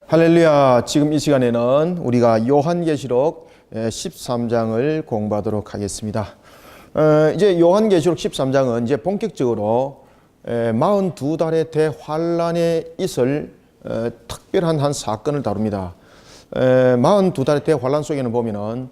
할렐루야. 지금 이 시간에는 우리가 요한계시록 13장을 공부하도록 하겠습니다. 이제 요한계시록 13장은 이제 본격적으로 42달의 대환란에 있을 특별한 한 사건을 다룹니다. 42달의 대환란 속에는 보면은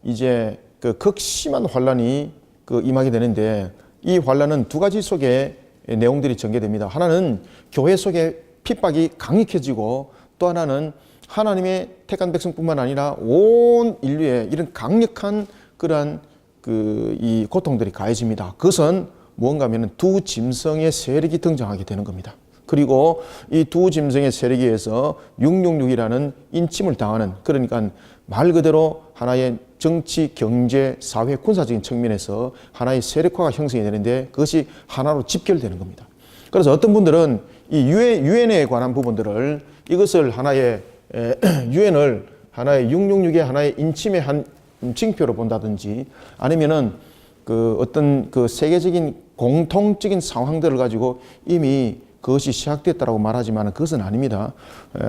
이제 그 극심한 환란이 임하게 되는데, 이 환란은 두 가지 속에 내용들이 전개됩니다. 하나는 교회 속에 핍박이 강력해지고, 또 하나는 하나님의 택한 백성뿐만 아니라 온 인류에 이런 강력한 그러한 이 고통들이 가해집니다. 그것은 무언가 하면 두 짐승의 세력이 등장하게 되는 겁니다. 그리고 이 두 짐승의 세력에 의해서 666이라는 인침을 당하는, 그러니까 말 그대로 하나의 정치, 경제, 사회, 군사적인 측면에서 하나의 세력화가 형성이 되는데, 그것이 하나로 집결되는 겁니다. 그래서 어떤 분들은 이 유엔에 관한 부분들을, 이것을 하나의 유엔을 하나의 666의 하나의 인침의 한 징표로 본다든지, 아니면은 어떤 세계적인 공통적인 상황들을 가지고 이미 그것이 시작됐다라고 말하지만 그것은 아닙니다.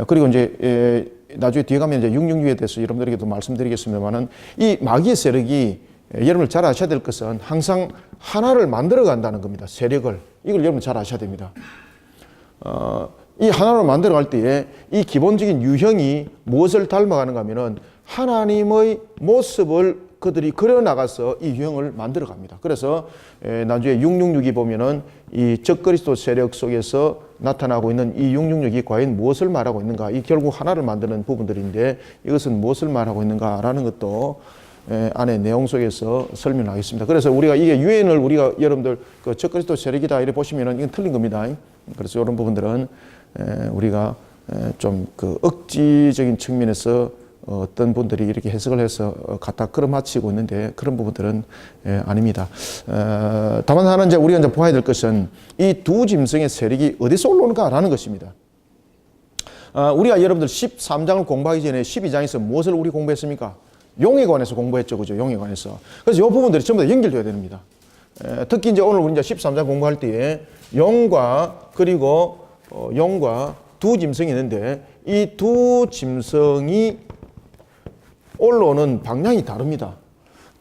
그리고 이제 나중에 뒤에 가면 이제 666에 대해서 여러분들에게도 말씀드리겠습니다만은, 이 마귀의 세력이 여러분들 잘 아셔야 될 것은 항상 하나를 만들어 간다는 겁니다. 세력을. 이걸 여러분 잘 아셔야 됩니다. 이 하나로 만들어 갈 때에 이 기본적인 유형이 무엇을 닮아가는가 하면은 하나님의 모습을 그들이 그려나가서 이 유형을 만들어 갑니다. 그래서 나중에 666이 보면은 이 적그리스도 세력 속에서 나타나고 있는 이 666이 과연 무엇을 말하고 있는가, 이 결국 하나를 만드는 부분들인데, 이것은 무엇을 말하고 있는가라는 것도 안에 내용 속에서 설명하겠습니다. 그래서 우리가 이게 유엔을 우리가 여러분들 적그리스도 세력이다 이래 보시면은 이건 틀린 겁니다. 그래서 이런 부분들은 우리가 좀 억지적인 측면에서 어떤 분들이 이렇게 해석을 해서 갖다 끌어맞히고 있는데, 그런 부분들은 아닙니다. 다만 하나 이제 우리가 이제 보아야 될 것은 이 두 짐승의 세력이 어디서 올라오는가라는 것입니다. 우리가 여러분들 13장을 공부하기 전에 12장에서 무엇을 우리 공부했습니까? 용에 관해서 공부했죠. 그죠? 용에 관해서. 그래서 이 부분들이 전부 다 연결되어야 됩니다. 특히 이제 오늘 우리 이제 13장 공부할 때에 용과, 그리고 용과 두 짐승이 있는데, 이 두 짐승이 올라오는 방향이 다릅니다.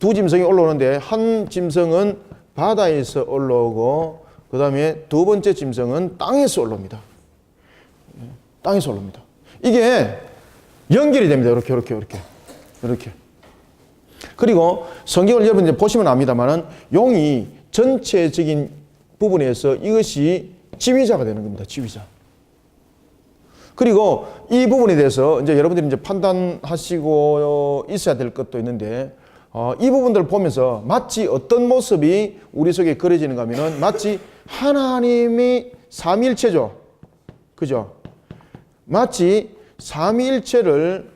두 짐승이 올라오는데, 한 짐승은 바다에서 올라오고, 그 다음에 두 번째 짐승은 땅에서 올라옵니다. 땅에서 올라옵니다. 이게 연결이 됩니다. 이렇게. 그리고 성경을 여러분 이제 보시면 압니다만은, 용이 전체적인 부분에서 이것이 지휘자가 되는 겁니다. 지휘자. 그리고 이 부분에 대해서 이제 여러분들이 이제 판단하시고 있어야 될 것도 있는데, 이 부분들을 보면서 마치 어떤 모습이 우리 속에 그려지는가 하면은, 마치 하나님이 삼위일체죠. 그죠? 마치 삼위일체를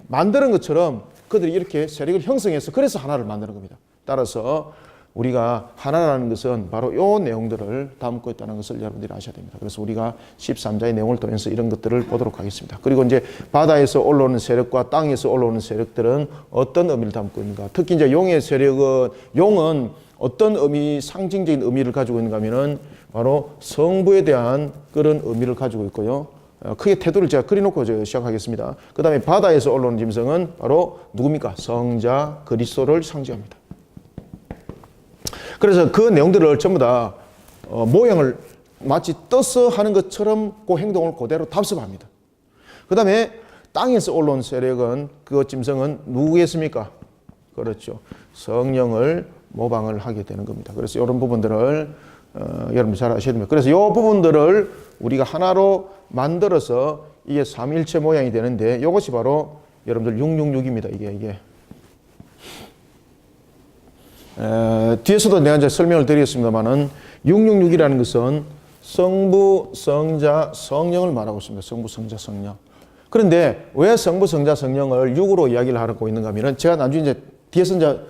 만드는 것처럼 그들이 이렇게 세력을 형성해서 그래서 하나를 만드는 겁니다. 따라서 우리가 하나라는 것은 바로 이 내용들을 담고 있다는 것을 여러분들이 아셔야 됩니다. 그래서 우리가 13장의 내용을 통해서 이런 것들을 보도록 하겠습니다. 그리고 이제 바다에서 올라오는 세력과 땅에서 올라오는 세력들은 어떤 의미를 담고 있는가. 특히 이제 용의 세력은, 용은 어떤 상징적인 의미를 가지고 있는가 하면은 바로 성부에 대한 그런 의미를 가지고 있고요. 크게 태도를 제가 그려놓고 시작하겠습니다. 그 다음에 바다에서 올라오는 짐승은 바로 누굽니까? 성자 그리스도를 상징합니다. 그래서 그 내용들을 전부 다 모양을 마치 떠서 하는 것처럼 그 행동을 그대로 답습합니다. 그 다음에 땅에서 올라온 세력은, 그 짐승은 누구겠습니까? 그렇죠. 성령을 모방을 하게 되는 겁니다. 그래서 이런 부분들을 여러분 잘 아셔야 됩니다. 그래서 이 부분들을 우리가 하나로 만들어서 이게 삼일체 모양이 되는데, 이것이 바로 여러분들 666입니다. 이게. 뒤에서도 내가 이제 설명을 드리겠습니다만은, 666이라는 것은 성부, 성자, 성령을 말하고 있습니다. 성부, 성자, 성령. 그런데 왜 성부, 성자, 성령을 6으로 이야기를 하고 있는가 하면은, 제가 나중에 이제 뒤에서 이제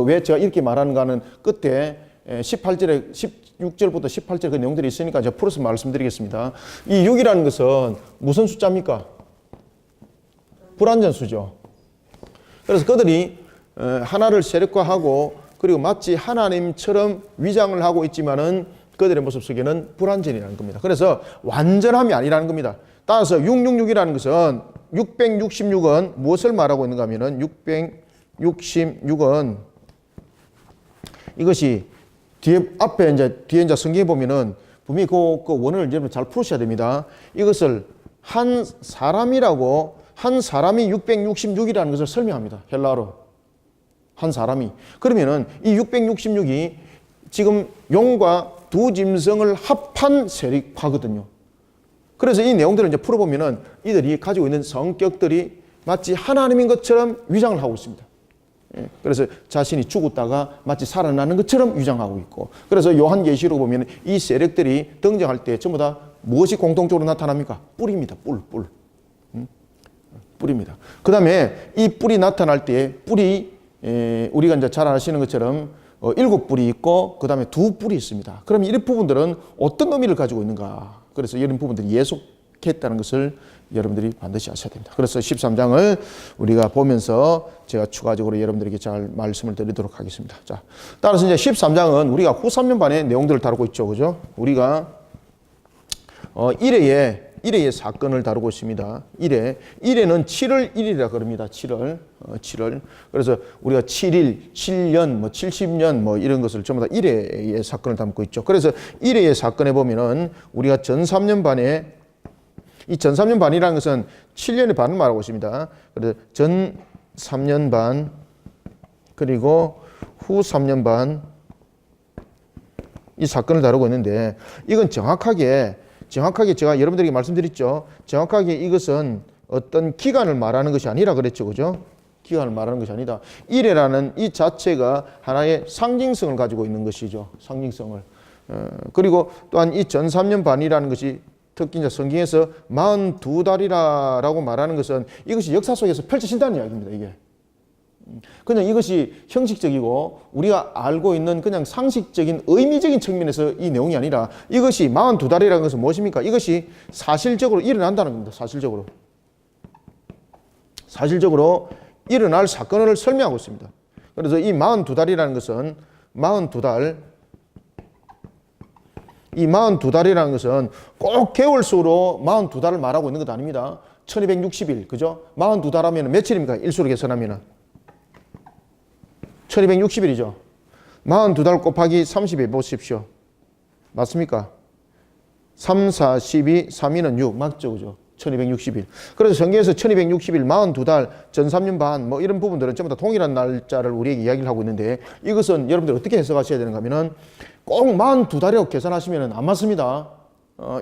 왜 제가 이렇게 말하는가 하는 끝에 16절부터 18절 그 내용들이 있으니까 제가 풀어서 말씀드리겠습니다. 이 6이라는 것은 무슨 숫자입니까? 불완전수죠. 그래서 그들이 하나를 세력화하고, 그리고 마치 하나님처럼 위장을 하고 있지만은 그들의 모습 속에는 불완전이라는 겁니다. 그래서 완전함이 아니라는 겁니다. 따라서 666이라는 것은 666은 무엇을 말하고 있는가 하면은 666은 이것이 뒤에 이제 성경에 보면은 분명히 그 원어를 여러분 잘 풀으셔야 됩니다. 이것을 한 사람이 666이라는 것을 설명합니다. 헬라어로. 한 사람이. 그러면은 이 666이 지금 용과 두 짐승을 합한 세력파거든요. 그래서 이 내용들을 이제 풀어보면은 이들이 가지고 있는 성격들이 마치 하나님인 것처럼 위장을 하고 있습니다. 그래서 자신이 죽었다가 마치 살아나는 것처럼 위장하고 있고, 그래서 요한계시록 보면 이 세력들이 등장할 때 전부 다 무엇이 공통적으로 나타납니까? 뿔입니다. 뿔. 뿔입니다. 그 다음에 이 뿔이 나타날 때 뿔이 우리가 이제 잘 아시는 것처럼 7뿔이 있고 그 다음에 2뿔이 있습니다. 그럼 이 부분들은 어떤 의미를 가지고 있는가? 그래서 이런 부분들이 예속했다는 것을 여러분들이 반드시 아셔야 됩니다. 그래서 13장을 우리가 보면서 제가 추가적으로 여러분들에게 잘 말씀을 드리도록 하겠습니다. 자, 따라서 이제 13장은 우리가 후 3년반의 내용들을 다루고 있죠. 그죠? 우리가 일회의 사건을 다루고 있습니다. 일회는 7월 1일이라 그럽니다. 7월. 그래서 우리가 7일, 7년, 70년 이런 것을 전부 다 일회의 사건을 담고 있죠. 그래서 일회의 사건에 보면은 우리가 전 3년반에 이 전 3년 반이라는 것은 7년의 반을 말하고 있습니다. 그래서 전 3년 반 그리고 후 3년 반 이 사건을 다루고 있는데, 이건 정확하게 제가 여러분들에게 말씀드렸죠. 정확하게 이것은 어떤 기간을 말하는 것이 아니라 그랬죠. 그죠? 기간을 말하는 것이 아니다. 일회라는 이 자체가 하나의 상징성을 가지고 있는 것이죠. 상징성을. 그리고 또한 이 전 3년 반이라는 것이 특히 이제 성경에서 42달이라고 말하는 것은 이것이 역사 속에서 펼쳐진다는 이야기입니다. 이게. 그냥 이것이 형식적이고 우리가 알고 있는 그냥 상식적인 의미적인 측면에서 이 내용이 아니라 이것이 42달이라는 것은 무엇입니까? 이것이 사실적으로 일어난다는 겁니다. 사실적으로 일어날 사건을 설명하고 있습니다. 그래서 이 42달이라는 것은 42달, 이 42달이라는 것은 꼭 개월수로 42달을 말하고 있는 것도 아닙니다. 1260일, 그죠? 42달 하면 며칠입니까? 일수로 계산하면 1260일이죠. 42달 곱하기 30해 보십시오. 맞습니까? 3, 4, 12, 3, 2는 6. 맞죠? 그죠? 1260일. 그래서 성경에서 1260일, 42달, 전 3년 반, 이런 부분들은 전부 다 동일한 날짜를 우리에게 이야기를 하고 있는데, 이것은 여러분들 어떻게 해석하셔야 되는가 하면은 꼭 42달이라고 계산하시면 안 맞습니다.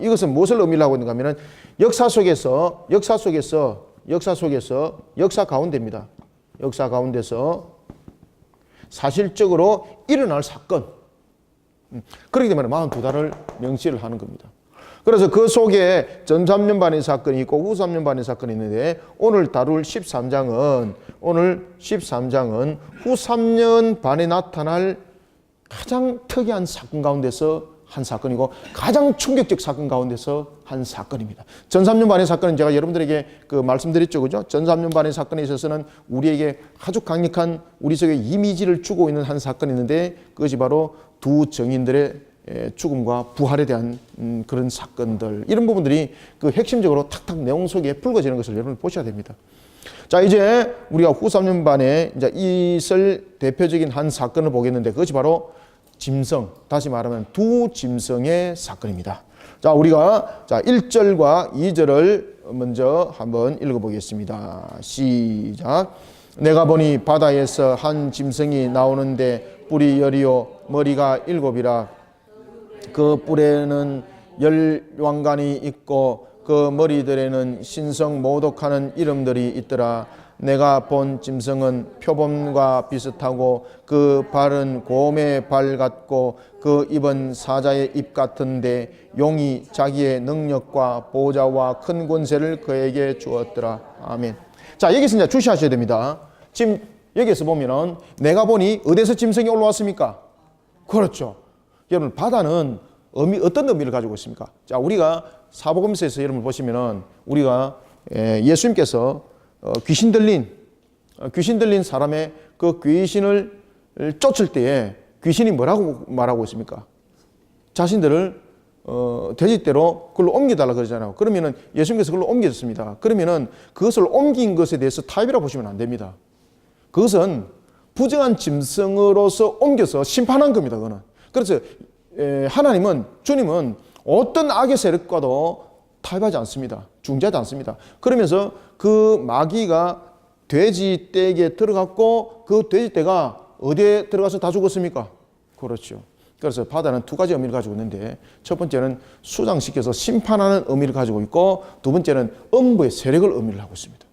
이것은 무엇을 의미를 하고 있는가 하면은 역사 속에서 역사 가운데입니다. 역사 가운데서 사실적으로 일어날 사건. 그렇기 때문에 42달을 명시를 하는 겁니다. 그래서 그 속에 전 3년 반의 사건이 있고 후 3년 반의 사건이 있는데, 오늘 다룰 13장은 후 3년 반에 나타날 가장 특이한 사건 가운데서 한 사건이고 가장 충격적 사건 가운데서 한 사건입니다. 전 3년 반의 사건은 제가 여러분들에게 말씀드렸죠. 그죠? 전 3년 반의 사건에 있어서는 우리에게 아주 강력한 우리 속에 이미지를 주고 있는 한 사건이 있는데, 그것이 바로 두 증인들의 죽음과 부활에 대한 그런 사건들, 이런 부분들이 핵심적으로 탁탁 내용 속에 불거지는 것을 여러분 보셔야 됩니다. 자, 이제 우리가 후 3년 반에 이제 있을 대표적인 한 사건을 보겠는데, 그것이 바로 짐승, 다시 말하면 두 짐승의 사건입니다. 자, 우리가 1절과 2절을 먼저 한번 읽어보겠습니다. 시작. 내가 보니 바다에서 한 짐승이 나오는데 뿔이 10이요 머리가 7이라. 그 뿔에는 10왕관이 있고 그 머리들에는 신성 모독하는 이름들이 있더라. 내가 본 짐승은 표범과 비슷하고 그 발은 곰의 발 같고 그 입은 사자의 입 같은데 용이 자기의 능력과 보좌와 큰 권세를 그에게 주었더라. 아멘. 자, 여기서 이제 주시하셔야 됩니다. 지금 여기서 보면은 내가 보니 어디서 짐승이 올라왔습니까? 그렇죠. 여러분, 바다는 어떤 의미를 가지고 있습니까? 자, 우리가 사복음서에서 여러분 보시면은 우리가 예수님께서 귀신 들린 사람의 그 귀신을 쫓을 때에 귀신이 뭐라고 말하고 있습니까? 자신들을 돼지떼로 그걸로 옮겨달라 그러잖아요. 그러면은 예수님께서 그걸로 옮겨졌습니다. 그러면은 그것을 옮긴 것에 대해서 타협이라고 보시면 안 됩니다. 그것은 부정한 짐승으로서 옮겨서 심판한 겁니다. 그거는. 그래서 하나님은, 주님은 어떤 악의 세력과도 타협하지 않습니다. 중재하지 않습니다. 그러면서 그 마귀가 돼지떼에게 들어갔고 그 돼지떼가 어디에 들어가서 다 죽었습니까? 그렇죠. 그래서 바다는 두 가지 의미를 가지고 있는데, 첫 번째는 수장시켜서 심판하는 의미를 가지고 있고, 두 번째는 음부의 세력을 의미를 하고 있습니다.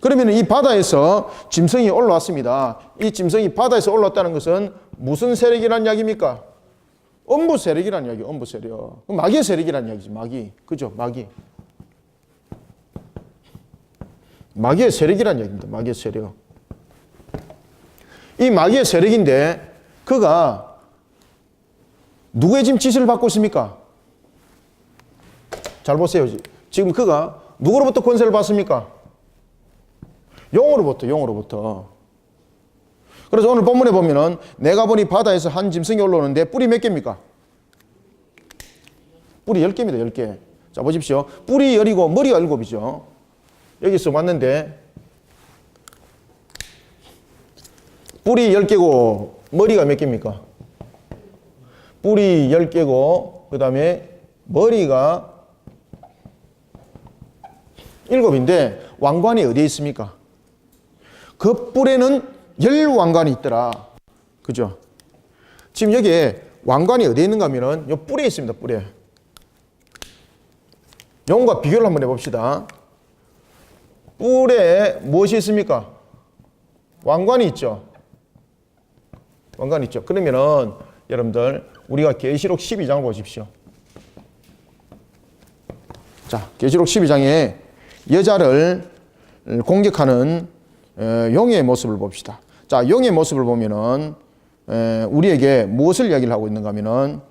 그러면 이 바다에서 짐승이 올라왔습니다. 이 짐승이 바다에서 올라왔다는 것은 무슨 세력이라는 이야기입니까? 음부 세력이라는 이야기예요. 음부 세력. 마귀의 세력이라는 이야기지. 마귀. 그죠? 마귀. 마귀의 세력이라는 이야기입니다. 마귀의 세력. 이 마귀의 세력인데 그가 누구의 지금 지시를 받고 있습니까? 잘 보세요. 지금 그가 누구로부터 권세를 받습니까? 용으로부터. 그래서 오늘 본문에 보면은 내가 보니 바다에서 한 짐승이 올라오는데 뿔이 몇 개입니까? 뿔이 10개입니다. 10개. 자, 보십시오. 뿔이 10이고 머리가 7이죠. 여기서 왔는데 뿔이 10개고 머리가 몇 개입니까? 뿔이 10개고 그 다음에 머리가 7인데 왕관이 어디에 있습니까? 그 뿔에는 10왕관이 있더라. 그죠? 지금 여기에 왕관이 어디에 있는가 하면은 이 뿔에 있습니다. 뿔에. 용과 비교를 한번 해봅시다. 뿔에 무엇이 있습니까? 왕관이 있죠. 왕관이 있죠. 그러면은 여러분들 우리가 계시록 12장을 보십시오. 자, 계시록 12장에 여자를 공격하는 용의 모습을 봅시다. 자, 용의 모습을 보면은 우리에게 무엇을 이야기를 하고 있는가 하면은,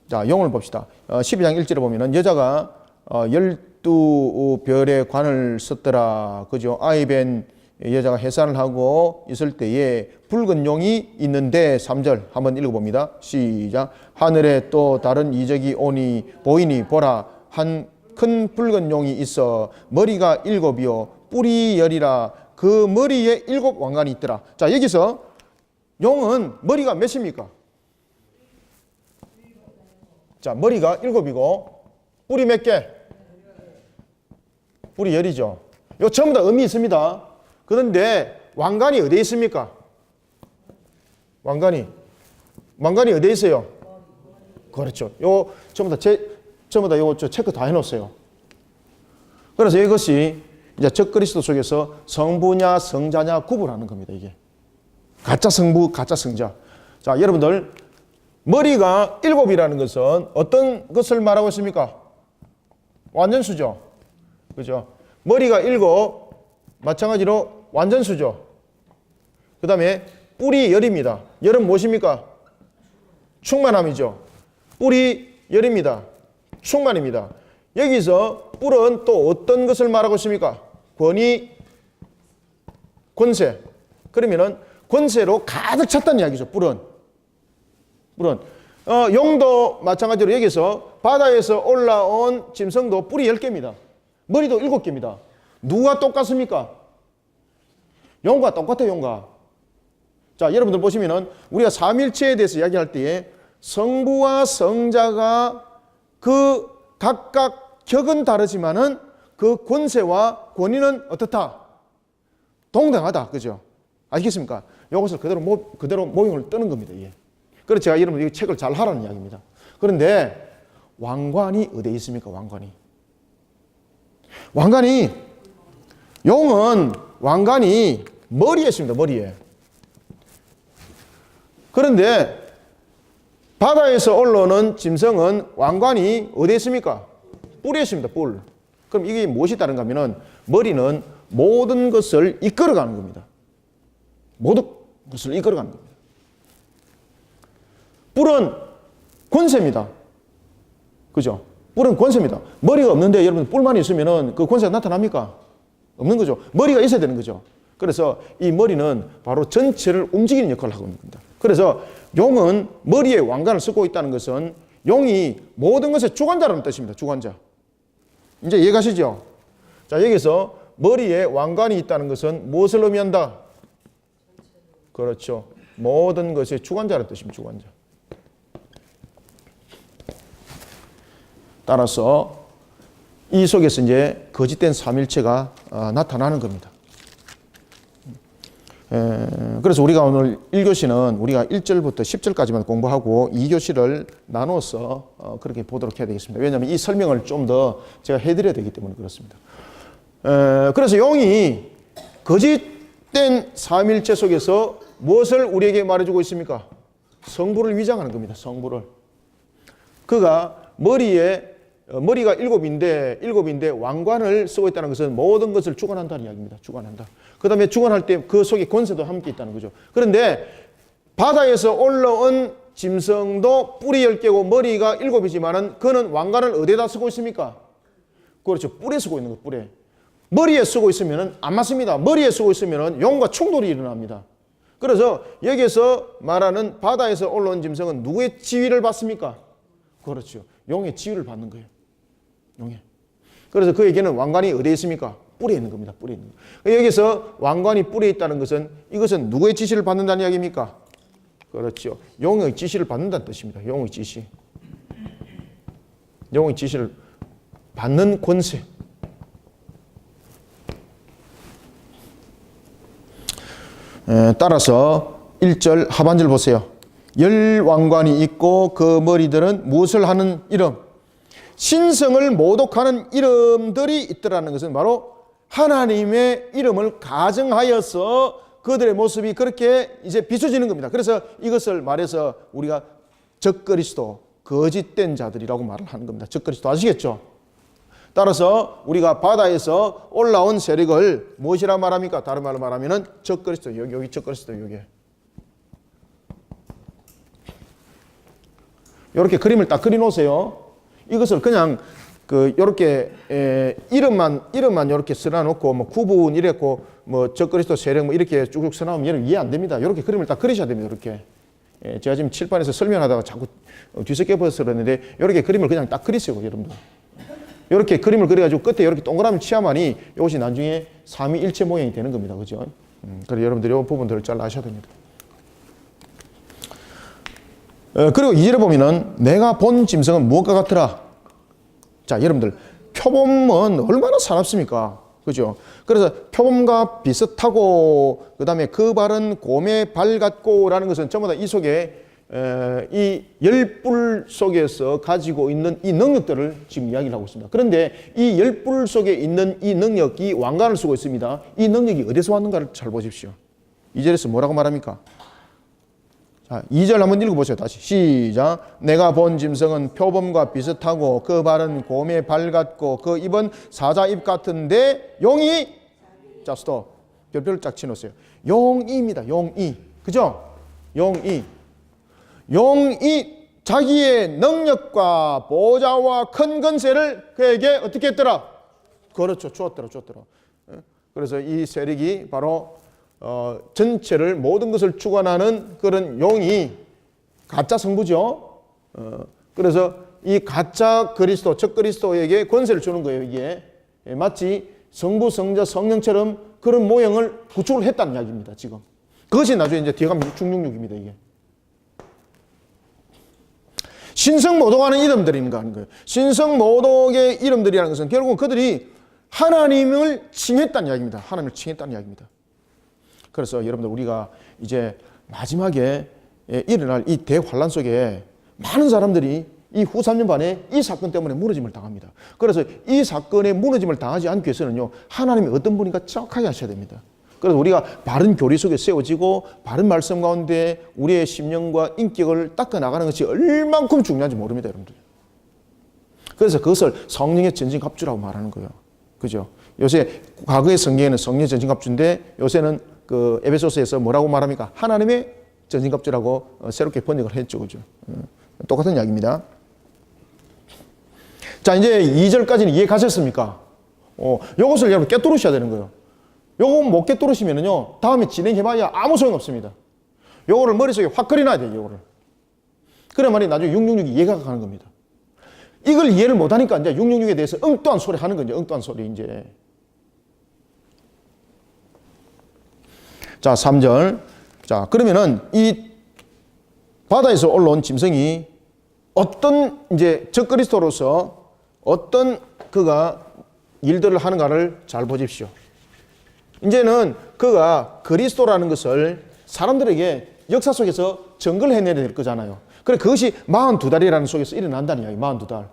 자, 용을 봅시다. 12장 1절에 보면은 여자가 12별의 관을 썼더라. 그죠? 아이벤 여자가 해산을 하고 있을 때에 붉은 용이 있는데, 3절 한번 읽어봅니다. 시작. 하늘에 또 다른 이적이 오니 보이니 보라, 한 큰 붉은 용이 있어 머리가 7이요 뿔이 10이라. 그 머리에 7 왕관이 있더라. 자, 여기서 용은 머리가 몇입니까? 자, 머리가 7이고 뿔이 몇 개? 뿔이 10이죠. 이거 전부 다 의미 있습니다. 그런데 왕관이 어디에 있습니까? 왕관이 어디에 있어요? 그렇죠. 요 전부 다 요거 체크 다 해놓았어요. 그래서 이것이 이제 적그리스도 속에서 성부냐 성자냐 구분하는 겁니다. 이게 가짜 성부, 가짜 성자. 자, 여러분들 머리가 7이라는 것은 어떤 것을 말하고 있습니까? 완전수죠. 그죠? 머리가 7, 마찬가지로 완전수죠. 그 다음에 뿔이 10입니다. 10은 무엇입니까? 충만함이죠. 뿔이 10입니다. 충만입니다. 여기서 뿔은 또 어떤 것을 말하고 있습니까? 권위, 권세. 그러면은 권세로 가득 찼다는 이야기죠. 뿔은. 용도 마찬가지로 여기서 바다에서 올라온 짐승도 뿔이 10개입니다. 머리도 7개입니다. 누가 똑같습니까? 용과 똑같아요. 용과. 자, 여러분들 보시면은 우리가 삼일체에 대해서 이야기할 때에 성부와 성자가 그 각각 격은 다르지만은 그 권세와 권위는 어떻다? 동등하다. 그죠? 알겠습니까? 이것을 그대로 모형을 뜨는 겁니다. 예. 그래서 제가 여러분 이 책을 잘 하라는 이야기입니다. 그런데 왕관이 어디에 있습니까? 용은 왕관이 머리에 있습니다. 머리에. 그런데 바다에서 올라오는 짐승은 왕관이 어디에 있습니까? 뿔에 있습니다. 뿔. 그럼 이게 무엇이 다른가 하면은 머리는 모든 것을 이끌어가는 겁니다. 모든 것을 이끌어가는 겁니다. 뿔은 권세입니다. 그죠? 뿔은 권세입니다. 머리가 없는데 여러분 뿔만 있으면은 그 권세가 나타납니까? 없는 거죠. 머리가 있어야 되는 거죠. 그래서 이 머리는 바로 전체를 움직이는 역할을 하고 있는 겁니다. 그래서 용은 머리에 왕관을 쓰고 있다는 것은 용이 모든 것의 주관자라는 뜻입니다. 주관자. 이제 이해가시죠? 자, 여기서 머리에 왕관이 있다는 것은 무엇을 의미한다? 그렇죠. 모든 것의 주관자라는 뜻입니다. 주관자. 따라서 이 속에서 이제 거짓된 삼일체가 나타나는 겁니다. 그래서 우리가 오늘 1교시는 우리가 1절부터 10절까지만 공부하고 2교시를 나눠서 그렇게 보도록 해야 되겠습니다. 왜냐하면 이 설명을 좀 더 제가 해드려야 되기 때문에 그렇습니다. 그래서 용이 거짓된 삼일체 속에서 무엇을 우리에게 말해주고 있습니까? 성부를 위장하는 겁니다. 성부를. 그가 머리가 일곱인데 왕관을 쓰고 있다는 것은 모든 것을 주관한다는 이야기입니다. 주관한다. 그 다음에 주관할 때 그 속에 권세도 함께 있다는 거죠. 그런데 바다에서 올라온 짐승도 뿔이 10개고 머리가 7이지만은 그는 왕관을 어디에다 쓰고 있습니까? 그렇죠. 뿔에 쓰고 있는 거, 뿔에. 머리에 쓰고 있으면은 안 맞습니다. 머리에 쓰고 있으면은 용과 충돌이 일어납니다. 그래서 여기서 말하는 바다에서 올라온 짐승은 누구의 지위를 받습니까? 그렇죠. 용의 지위를 받는 거예요. 용의. 그래서 그에게는 왕관이 어디에 있습니까? 뿔에 있는 겁니다. 뿔에 있는 거. 여기서 왕관이 뿔에 있다는 것은 이것은 누구의 지시를 받는다는 이야기입니까? 그렇죠. 용의 지시를 받는다는 뜻입니다. 용의 지시. 용의 지시를 받는 권세. 따라서 1절 하반절 보세요. 열 왕관이 있고 그 머리들은 무엇을 하는 이름? 신성을 모독하는 이름들이 있더라는 것은 바로 하나님의 이름을 가정하여서 그들의 모습이 그렇게 이제 비춰지는 겁니다. 그래서 이것을 말해서 우리가 적그리스도, 거짓된 자들이라고 말을 하는 겁니다. 적그리스도 아시겠죠? 따라서 우리가 바다에서 올라온 세력을 무엇이라 말합니까? 다른 말로 말하면은 적그리스도, 여기 적그리스도, 여기. 이렇게 그림을 딱 그려 놓으세요. 이것을 그냥 요렇게 이름만 이렇게 써놔 놓고 뭐 구분 이랬고 뭐 적그리스도 세력 뭐 이렇게 쭉쭉 써놔면 얘는 이해 안 됩니다. 이렇게 그림을 딱 그리셔야 됩니다. 이렇게. 제가 지금 칠판에서 설명하다가 자꾸 뒤섞여 버려서 그러는데 이렇게 그림을 그냥 딱 그리세요, 여러분들. 이렇게 그림을 그려가지고 끝에 이렇게 동그라미 치야만이 이것이 나중에 삼위일체 모양이 되는 겁니다. 그죠? 그래서 여러분들이 이 부분들을 잘 아셔야 됩니다. 그리고 2절에 보면은 내가 본 짐승은 무엇과 같으라? 자, 여러분들 표범은 얼마나 사납습니까? 그죠? 그래서 표범과 비슷하고 그 다음에 그 발은 곰의 발 같고라는 것은 전부 다 이 속에 이 열뿔 속에서 가지고 있는 이 능력들을 지금 이야기를 하고 있습니다. 그런데 이 열뿔 속에 있는 이 능력, 이 왕관을 쓰고 있습니다. 이 능력이 어디서 왔는가를 잘 보십시오. 2절에서 뭐라고 말합니까? 자, 2절 한번 읽어보세요. 다시 시작. 내가 본 짐승은 표범과 비슷하고 그 발은 곰의 발 같고 그 입은 사자 입 같은데 용이 자 스톱. 별표를 쫙 치놓으세요. 용이입니다. 용이. 그죠? 용이 자기의 능력과 보좌와 큰 권세를 그에게 어떻게 했더라? 그렇죠. 주었더라. 그래서 이 세력이 바로 전체를 모든 것을 주관하는 그런 용이 가짜 성부죠. 그래서 이 가짜 그리스도, 적 그리스도에게 권세를 주는 거예요. 이게 마치 성부, 성자, 성령처럼 그런 모형을 구축을 했다는 이야기입니다. 지금 그것이 나중에 이제 뒤에 가면 666입니다. 이게 신성 모독하는 이름들인가 하는 거예요. 신성 모독의 이름들이라는 것은 결국 그들이 하나님을 칭했다는 이야기입니다. 하나님을 칭했다는 이야기입니다. 그래서 여러분들 우리가 이제 마지막에 일어날 이 대환란 속에 많은 사람들이 이 후 3년 반에 이 사건 때문에 무너짐을 당합니다. 그래서 이 사건에 무너짐을 당하지 않기 위해서는요, 하나님이 어떤 분인가 정확하게 하셔야 됩니다. 그래서 우리가 바른 교리 속에 세워지고 바른 말씀 가운데 우리의 심령과 인격을 닦아 나가는 것이 얼만큼 중요한지 모릅니다, 여러분들. 그래서 그것을 성령의 전진갑주라고 말하는 거예요. 그죠? 요새 과거의 성경에는 성령의 전진갑주인데 요새는 그 에베소서에서 뭐라고 말합니까? 하나님의 전진갑주라고 새롭게 번역을 했죠. 그죠? 똑같은 이야기입니다. 자, 이제 2절까지는 이해 가셨습니까? 요것을 여러분 깨뚫으셔야 되는 거예요. 요거 못 깨뚫으시면은요, 다음에 진행해봐야 아무 소용 없습니다. 요거를 머릿속에 확 그려놔야 돼요, 요거를. 그래 말이 나중에 666이 이해가 가는 겁니다. 이걸 이해를 못하니까 이제 666에 대해서 엉뚱한 소리 하는 거죠. 엉뚱한 소리 이제. 자, 3절. 자, 그러면은 이 바다에서 올라온 짐승이 어떤 이제 적그리스도로서 어떤 그가 일들을 하는가를 잘 보십시오. 이제는 그가 그리스도라는 것을 사람들에게 역사 속에서 증거를 해내야 될 거잖아요. 그래 그것이 42달이라는 속에서 일어난다는 이야기. 42달.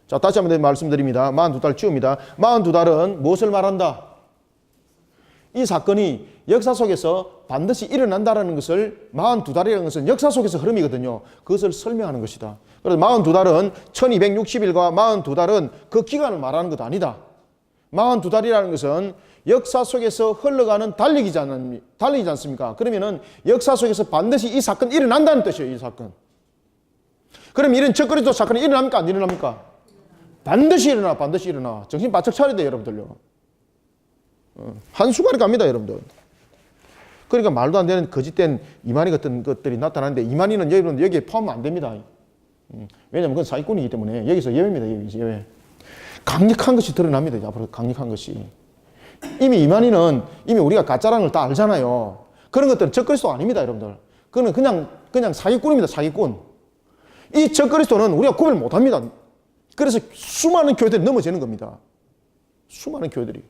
자, 다시 한번 말씀드립니다. 42달 주입니다. 42달은 무엇을 말한다? 이 사건이 역사 속에서 반드시 일어난다는 것을 42달이라는 것은 역사 속에서 흐름이거든요. 그것을 설명하는 것이다. 그래서 42달은 1260일과 42달은 그 기간을 말하는 것도 아니다. 42달이라는 것은 역사 속에서 흘러가는 달리기지 않습니까? 그러면은 역사 속에서 반드시 이 사건이 일어난다는 뜻이에요. 이 사건. 그럼 이런 적그리스도 사건이 일어납니까? 안 일어납니까? 반드시 일어나. 반드시 일어나. 정신 바짝 차려야 돼요. 여러분들요. 한순간에 갑니다. 여러분들. 그러니까 말도 안 되는 거짓된 이만희 같은 것들이 나타나는데 이만희는 여러분 여기에 포함 안 됩니다. 왜냐하면 그건 사기꾼이기 때문에 여기서 예외입니다. 여기서 예외. 강력한 것이 드러납니다. 앞으로 강력한 것이. 이미 이만희는 이미 우리가 가짜라는 걸 다 알잖아요. 그런 것들은 적그리스도 아닙니다. 여러분들. 그거는 그냥 사기꾼입니다. 사기꾼. 이 적그리스도는 우리가 구별 못합니다. 그래서 수많은 교회들이 넘어지는 겁니다. 수많은 교회들이.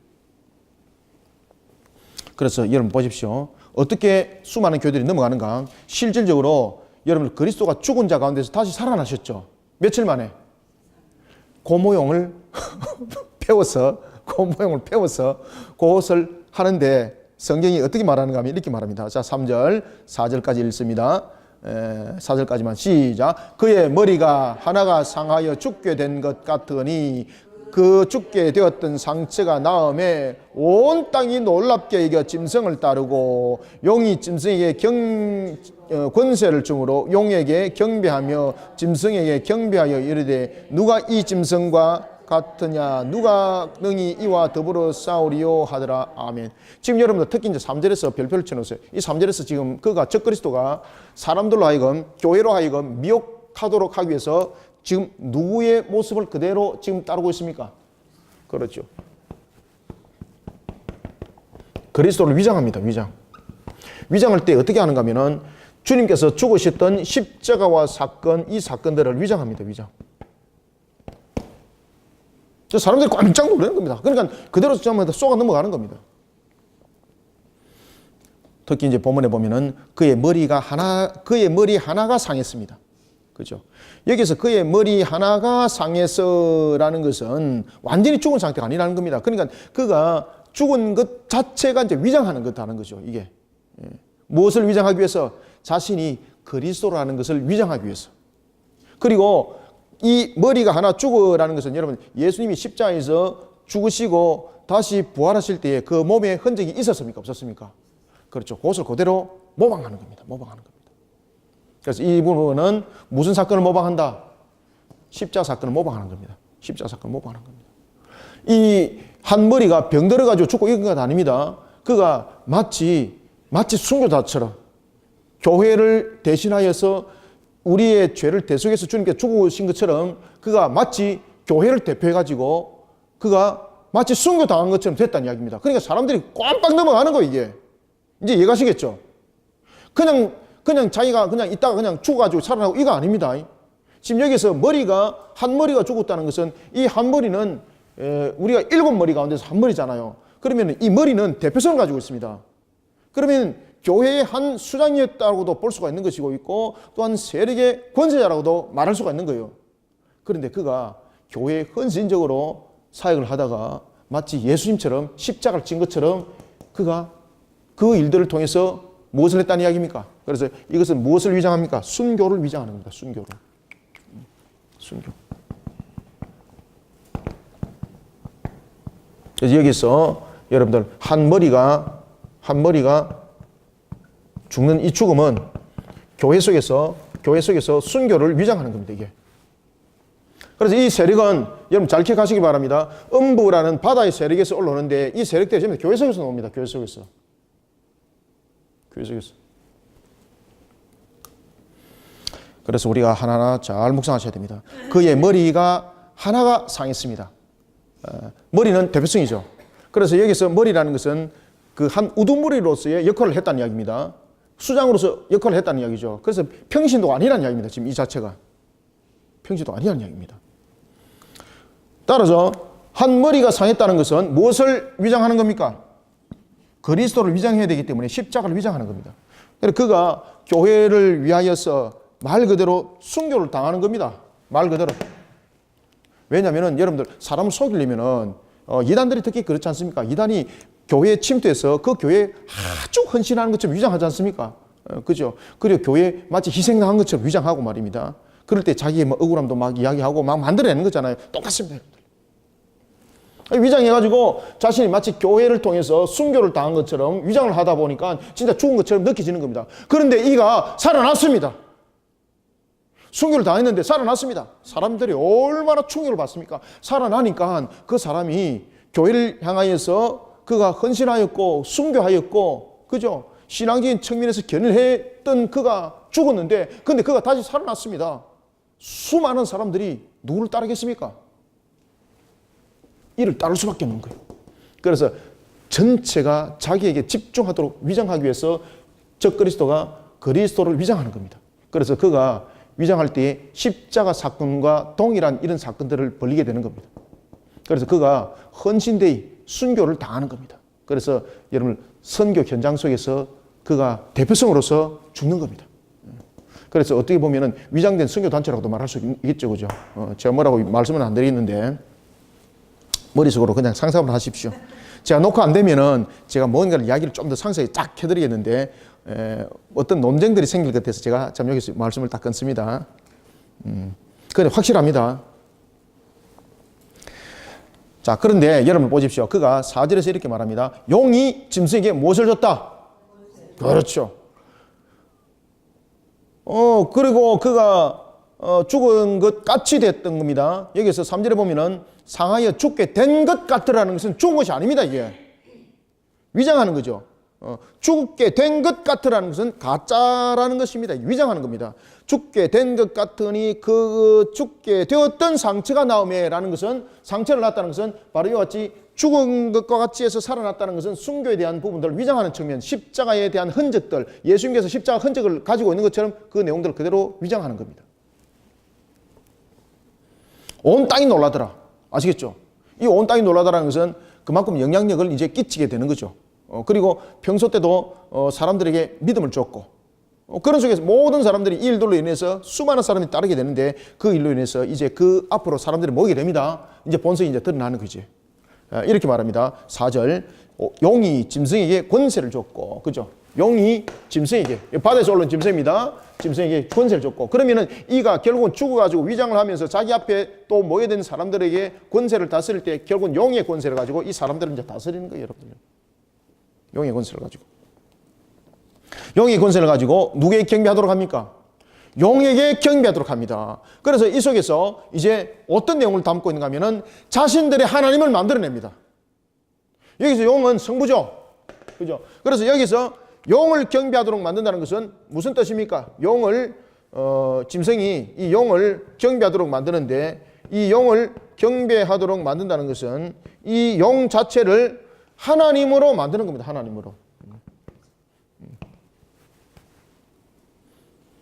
그래서 여러분 보십시오. 어떻게 수많은 교회들이 넘어가는가. 실질적으로 여러분 그리스도가 죽은 자 가운데서 다시 살아나셨죠. 며칠 만에 고모용을 배워서 그것을 하는데 성경이 어떻게 말하는가 하면 이렇게 말합니다. 자, 3절 4절까지 읽습니다. 4절까지만 시작. 그의 머리가 하나가 상하여 죽게 된 것 같으니 그 죽게 되었던 상처가 나음에 온 땅이 놀랍게 여겨 짐승을 따르고 용이 짐승에게 권세를 주므로 용에게 경배하며 짐승에게 경배하여 이르되 누가 이 짐승과 같으냐 누가 능히 이와 더불어 싸우리요 하더라. 아멘. 지금 여러분들 특히 이제 3절에서 별표를 쳐놓으세요. 이 3절에서 지금 그가 적그리스도가 사람들로 하여금 교회로 하여금 미혹하도록 하기 위해서 지금 누구의 모습을 그대로 지금 따르고 있습니까? 그렇죠. 그리스도를 위장합니다. 위장할 때 어떻게 하는가 하면은 주님께서 죽으셨던 십자가와 사건, 이 사건들을 위장합니다. 위장. 사람들이 깜짝 놀라는 겁니다. 그러니까 그대로 쏘가 넘어가는 겁니다. 특히 이제 본문에 보면은 그의 머리 하나가 상했습니다. 그죠? 여기서 그의 머리 하나가 상해서라는 것은 완전히 죽은 상태가 아니라는 겁니다. 그러니까 그가 죽은 것 자체가 이제 위장하는 것다는 거죠. 이게. 무엇을 위장하기 위해서? 자신이 그리스도라는 것을 위장하기 위해서. 그리고 이 머리가 하나 죽어라는 것은 여러분 예수님이 십자가에서 죽으시고 다시 부활하실 때에 그 몸에 흔적이 있었습니까? 없었습니까? 그렇죠. 그것을 그대로 모방하는 겁니다. 모방하는 겁니다. 그래서 이 부분은 무슨 사건을 모방한다? 십자가 사건을 모방하는 겁니다. 십자가 사건을 모방하는 겁니다. 이 한 머리가 병들어가지고 죽고 이런 건 아닙니다. 그가 마치 순교자처럼 교회를 대신하여서 우리의 죄를 대속해서 주님께 죽으신 것처럼 그가 마치 교회를 대표해가지고 그가 마치 순교당한 것처럼 됐다는 이야기입니다. 그러니까 사람들이 ቋ빡 넘어가는 거예요, 이게. 이제 이해가시겠죠? 그냥 자기가 그냥 있다가 그냥 죽어가지고 살아나고 이거 아닙니다. 지금 여기서 한 머리가 죽었다는 것은 이 한 머리는 우리가 7머리 가운데서 한 머리잖아요. 그러면 이 머리는 대표성을 가지고 있습니다. 그러면 교회의 한 수장이었다고도 볼 수가 있는 것이고 있고 또한 세력의 권세자라고도 말할 수가 있는 거예요. 그런데 그가 교회에 헌신적으로 사역을 하다가 마치 예수님처럼 십자가를 진 것처럼 그가 그 일들을 통해서 무엇을 했다는 이야기입니까? 그래서 이것은 무엇을 위장합니까? 순교를 위장하는 겁니다. 순교. 그래서 여기서 여러분들 한 머리가 죽는 이 죽음은 교회 속에서 순교를 위장하는 겁니다. 이게. 그래서 이 세력은 여러분 잘 기억하시기 바랍니다. 음부라는 바다의 세력에서 올라오는데 이 세력들이 전부 교회 속에서 나옵니다. 교회 속에서. 그래서 우리가 하나하나 잘 묵상하셔야 됩니다. 그의 머리가 하나가 상했습니다. 머리는 대표성이죠. 그래서 여기서 머리라는 것은 그 한 우두머리로서의 역할을 했다는 이야기입니다. 수장으로서 역할을 했다는 이야기죠. 그래서 평신도 아니라는 이야기입니다. 지금 이 자체가. 평신도 아니라는 이야기입니다. 따라서 한 머리가 상했다는 것은 무엇을 위장하는 겁니까? 그리스도를 위장해야 되기 때문에 십자가를 위장하는 겁니다. 그래서 그가 교회를 위하여서 말 그대로 순교를 당하는 겁니다. 말 그대로. 왜냐하면 여러분들 사람을 속이려면 이단들이 특히 그렇지 않습니까? 이단이 교회에 침투해서 그 교회에 아주 헌신하는 것처럼 위장하지 않습니까? 그죠? 그리고 교회에 마치 희생당한 것처럼 위장하고 말입니다. 그럴 때 자기의 뭐 억울함도 막 이야기하고 막 만들어내는 거잖아요. 똑같습니다. 위장해가지고 자신이 마치 교회를 통해서 순교를 당한 것처럼 위장을 하다 보니까 진짜 죽은 것처럼 느껴지는 겁니다. 그런데 이가 살아났습니다. 순교를 당했는데 살아났습니다. 사람들이 얼마나 충격을 받습니까? 살아나니까 그 사람이 교회를 향하여서 그가 헌신하였고 순교하였고, 그죠? 신앙적인 측면에서 견인했던 그가 죽었는데, 근데 그가 다시 살아났습니다. 수많은 사람들이 누구를 따르겠습니까? 이를 따를 수밖에 없는 거예요. 그래서 전체가 자기에게 집중하도록 위장하기 위해서 적그리스도가 그리스도를 위장하는 겁니다. 그래서 그가 위장할 때에 십자가 사건과 동일한 이런 사건들을 벌이게 되는 겁니다. 그래서 그가 헌신되이 순교를 당하는 겁니다. 그래서 여러분 선교 현장 속에서 그가 대표성으로서 죽는 겁니다. 그래서 어떻게 보면은 위장된 선교 단체라고도 말할 수 있겠죠, 그죠? 제가 뭐라고 말씀은 안 드리는데 머릿속으로 그냥 상상을 하십시오. 제가 녹화 안 되면은 제가 뭔가를 이야기를 좀 더 상세히 쫙 해드리겠는데 어떤 논쟁들이 생길 것 같아서 제가 참 여기서 말씀을 딱 끊습니다. 그런데 확실합니다. 자, 그런데 여러분 보십시오. 그가 4절에서 이렇게 말합니다. 용이 짐승에게 무엇을 줬다? 그렇죠. 그리고 그가 죽은 것 같이 됐던 겁니다. 여기서 3절에 보면은 상하여 죽게 된 것 같으라는 것은 죽은 것이 아닙니다. 이게 위장하는 거죠. 죽게 된 것 같으라는 것은 가짜라는 것입니다. 위장하는 겁니다. 죽게 된 것 같으니 그 죽게 되었던 상처가 나오매라는 것은, 상처를 났다는 것은 바로 이와 같이 죽은 것과 같이 해서 살아났다는 것은 순교에 대한 부분들을 위장하는 측면, 십자가에 대한 흔적들, 예수님께서 십자가 흔적을 가지고 있는 것처럼 그 내용들을 그대로 위장하는 겁니다. 온 땅이 놀라더라. 아시겠죠? 이 온 땅이 놀라더라는 것은 그만큼 영향력을 이제 끼치게 되는 거죠. 그리고 평소 때도 사람들에게 믿음을 줬고, 그런 속에서 모든 사람들이 이 일들로 인해서 수많은 사람이 따르게 되는데, 그 일로 인해서 이제 그 앞으로 사람들이 모이게 됩니다. 이제 본성이 이제 드러나는 거지. 이렇게 말합니다. 4절. 용이 짐승에게 권세를 줬고, 그죠? 용이 짐승에게, 바다에서 올라온 짐승입니다. 짐승에게 권세를 줬고, 그러면은 이가 결국은 죽어가지고 위장을 하면서 자기 앞에 또 모여든 사람들에게 권세를 다스릴 때 결국은 용의 권세를 가지고 이 사람들을 이제 다스리는 거예요, 여러분들. 용의 권세를 가지고. 용의 권세를 가지고 누구에게 경배하도록 합니까? 용에게 경배하도록 합니다. 그래서 이 속에서 이제 어떤 내용을 담고 있는가 하면은 자신들의 하나님을 만들어냅니다. 여기서 용은 성부죠. 그죠? 그래서 여기서 용을 경배하도록 만든다는 것은 무슨 뜻입니까? 용을, 짐승이 이 용을 경배하도록 만드는데, 이 용을 경배하도록 만든다는 것은 이 용 자체를 하나님으로 만드는 겁니다. 하나님으로.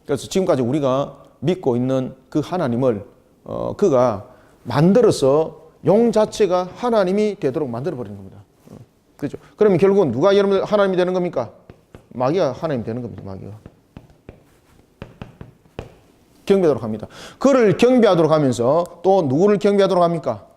그래서 지금까지 우리가 믿고 있는 그 하나님을 그가 만들어서 용 자체가 하나님이 되도록 만들어버리는 겁니다. 그렇죠? 그러면 결국은 누가 여러분들 하나님이 되는 겁니까? 마귀가 하나님이 되는 겁니다. 마귀가. 경배하도록 합니다. 그를 경배하도록 하면서 또 누구를 경배하도록 합니까?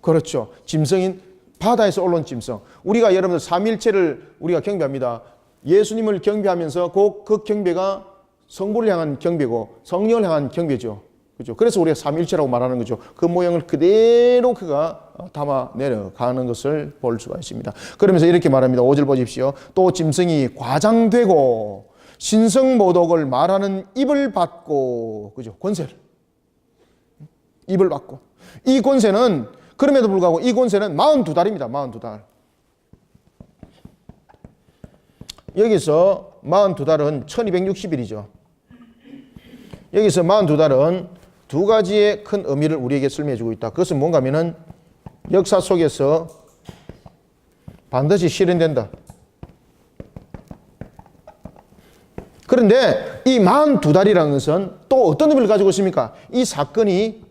그렇죠. 짐승인 바다에서 올라온 짐승. 우리가 여러분들 삼위일체를 우리가 경배합니다. 예수님을 경배하면서 그 경배가 성부를 향한 경배고 성령을 향한 경배죠. 그죠? 그래서 우리가 삼위일체라고 말하는 거죠. 그 모양을 그대로 그가 담아 내려가는 것을 볼 수가 있습니다. 그러면서 이렇게 말합니다. 5절 보십시오. 또 짐승이 과장되고 신성모독을 말하는 입을 받고, 그죠? 권세를. 입을 받고. 이 권세는, 그럼에도 불구하고 이 권세는 42달입니다. 42달. 여기서 42달은 1260일이죠. 여기서 42달은 두 가지의 큰 의미를 우리에게 설명해 주고 있다. 그것은 뭔가 하면은 역사 속에서 반드시 실현된다. 그런데 이 42달이라는 것은 또 어떤 의미를 가지고 있습니까? 이 사건이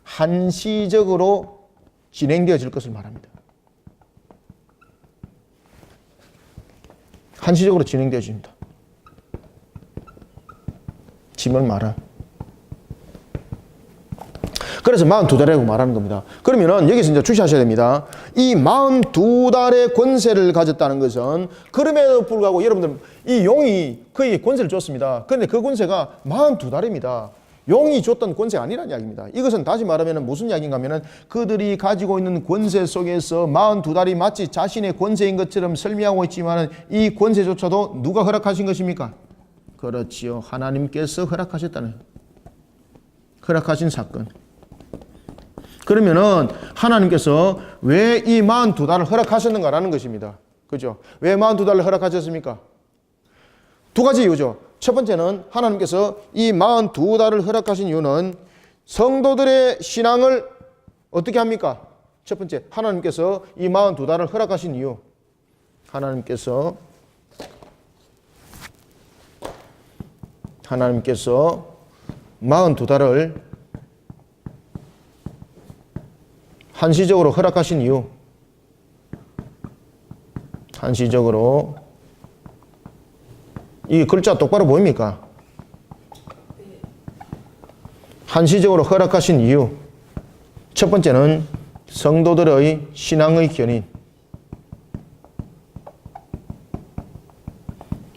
한시적으로 진행되어질 것을 말합니다. 한시적으로 진행되어집니다. 짐을 말아. 그래서 42달이라고 말하는 겁니다. 그러면은 여기서 이제 주시하셔야 됩니다. 이 42달의 권세를 가졌다는 것은 그럼에도 불구하고 여러분들 이 용이 그에게 권세를 줬습니다. 그런데 그 권세가 42달입니다. 용이 줬던 권세가 아니라는 이야기입니다. 이것은 다시 말하면 무슨 이야기인가 하면 그들이 가지고 있는 권세 속에서 42달이 마치 자신의 권세인 것처럼 설명하고 있지만 이 권세조차도 누가 허락하신 것입니까? 그렇지요. 하나님께서 허락하셨다는, 허락하신 사건. 그러면은 하나님께서 왜 이 42달을 허락하셨는가라는 것입니다. 그죠? 왜 42달을 허락하셨습니까? 두 가지 이유죠. 첫 번째는 하나님께서 이 42달을 허락하신 이유는 성도들의 신앙을 어떻게 합니까? 첫 번째, 하나님께서 이 42달을 허락하신 이유. 하나님께서 42달을 한시적으로 허락하신 이유. 한시적으로. 이 글자 똑바로 보입니까? 한시적으로 허락하신 이유. 첫 번째는 성도들의 신앙의 견인.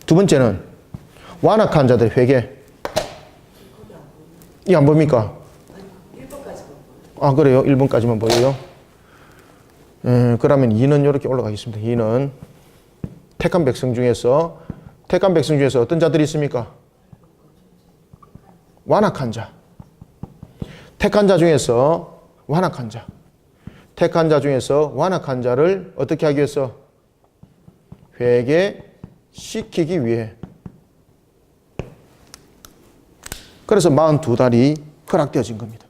두 번째는 완악한 자들의 회개. 이 안 보입니까? 아, 그래요? 1번까지만 보여요? 그러면 2는 이렇게 올라가겠습니다. 2는 택한 백성 중에서 어떤 자들이 있습니까? 완악한 자. 택한 자 중에서 완악한 자. 택한 자 중에서 완악한 자를 어떻게 하기 위해서? 회개시키기 위해. 그래서 42달이 허락되어진 겁니다.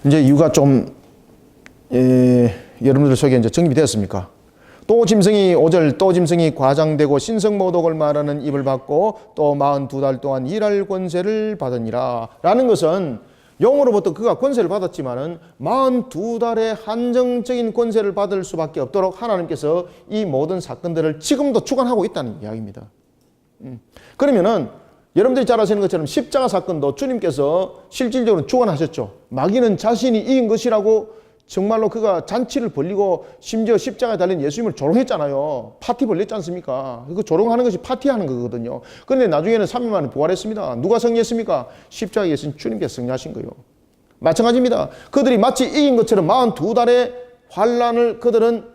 이제 이유가 좀 여러분들 속에 이제 정립되었습니까? 또 짐승이 5절 또 짐승이 과장되고 신성모독을 말하는 입을 받고 또 42달 동안 일할 권세를 받으니라 라는 것은 용으로부터 그가 권세를 받았지만은 42달의 한정적인 권세를 받을 수밖에 없도록 하나님께서 이 모든 사건들을 지금도 주관하고 있다는 이야기입니다. 그러면은 여러분들이 잘 아시는 것처럼 십자가 사건도 주님께서 실질적으로 주관하셨죠. 마귀는 자신이 이긴 것이라고 정말로 그가 잔치를 벌리고 심지어 십자가에 달린 예수님을 조롱했잖아요. 파티 벌렸지 않습니까? 그 조롱하는 것이 파티하는 거거든요. 그런데 나중에는 3일 만에 부활했습니다. 누가 승리했습니까? 십자가에 계신 주님께서 승리하신 거예요. 마찬가지입니다. 그들이 마치 이긴 것처럼 42달의 환란을 그들은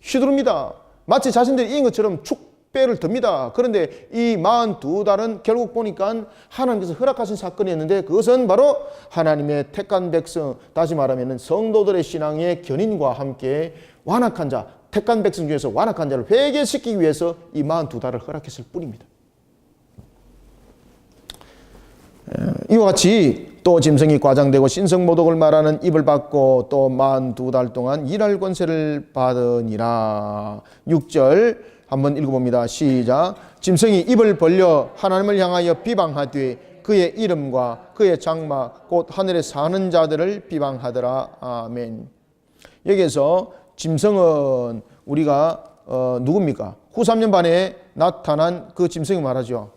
휘두릅니다. 마치 자신들이 이긴 것처럼 축배를 듭니다. 그런데 이 42달은 결국 보니까 하나님께서 허락하신 사건이었는데 그것은 바로 하나님의 택한 백성, 다시 말하면 성도들의 신앙의 견인과 함께 완악한 자, 택한 백성 중에서 완악한 자를 회개시키기 위해서 이 42달을 허락했을 뿐입니다. 이와 같이 또 짐승이 과장되고 신성모독을 말하는 입을 받고 또 42달 동안 일할 권세를 받으니라. 6절 한번 읽어봅니다. 시작. 짐승이 입을 벌려 하나님을 향하여 비방하되 그의 이름과 그의 장막 곧 하늘에 사는 자들을 비방하더라. 아멘. 여기에서 짐승은 우리가 누굽니까? 후 3년 반에 나타난 그 짐승이 말하죠.